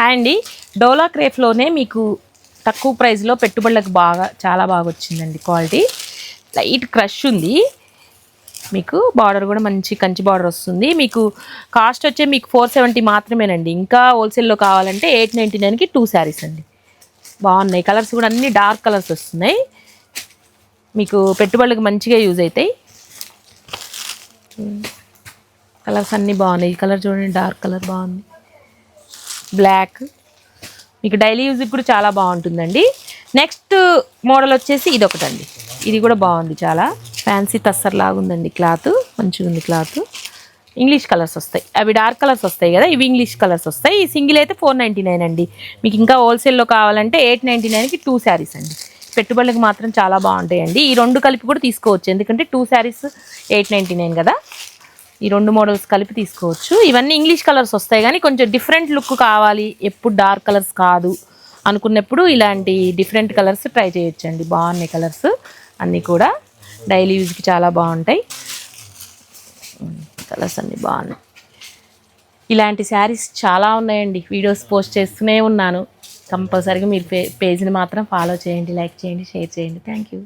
Hi అండి, డోలా క్రేఫ్లోనే మీకు తక్కువ ప్రైస్లో పెట్టుబడులకు చాలా బాగా వచ్చిందండి. క్వాలిటీ లైట్ క్రష్ ఉంది. మీకు బార్డర్ కూడా మంచి కంచి బార్డర్ వస్తుంది. మీకు కాస్ట్ వచ్చే మీకు 470 మాత్రమేనండి. ఇంకా హోల్సేల్లో కావాలంటే 899కి 2 శారీస్ అండి. బాగున్నాయి. కలర్స్ కూడా అన్ని డార్క్ కలర్స్ వస్తున్నాయి. మీకు పెట్టుబడులకు మంచిగా యూజ్ అవుతాయి. కలర్స్ అన్నీ బాగున్నాయి. ఈ కలర్ చూడండి, డార్క్ కలర్ బాగుంది. బ్లాక్ మీకు డైలీ యూజ్కి కూడా చాలా బాగుంటుందండి. నెక్స్ట్ మోడల్ వచ్చేసి ఇది ఒకటండి. ఇది కూడా బాగుంది, చాలా ఫ్యాన్సీ టస్సర్ లాగా ఉందండి. క్లాత్ మంచిగా ఉంది. క్లాత్ ఇంగ్లీష్ కలర్స్ వస్తాయి. అవి డార్క్ కలర్స్ వస్తాయి కదా, ఇవి ఇంగ్లీష్ కలర్స్ వస్తాయి. ఈ సింగిల్ అయితే 499 అండి. మీకు ఇంకా హోల్సేల్లో కావాలంటే 899కి 2 శారీస్ అండి. పెట్టుబడులకు మాత్రం చాలా బాగుంటాయండి. ఈ రెండు కలిపి కూడా తీసుకోవచ్చు, ఎందుకంటే 2 శారీస్ 899 కదా. ఈ రెండు మోడల్స్ కలిపి తీసుకోవచ్చు. ఇవన్నీ ఇంగ్లీష్ కలర్స్ వస్తాయి, కానీ కొంచెం డిఫరెంట్ లుక్ కావాలి, ఎప్పుడు డార్క్ కలర్స్ కాదు అనుకున్నప్పుడు ఇలాంటి డిఫరెంట్ కలర్స్ ట్రై చేయొచ్చండి. బాగున్నాయి కలర్స్ అన్నీ కూడా, డైలీ యూజ్కి చాలా బాగుంటాయి. కలర్స్ అన్నీ బాగున్నాయి. ఇలాంటి శారీస్ చాలా ఉన్నాయండి. వీడియోస్ పోస్ట్ చేస్తూనే ఉన్నాను. కంపల్సరీగా మీరు పేజ్ని మాత్రం ఫాలో చేయండి, లైక్ చేయండి, షేర్ చేయండి. Thank you.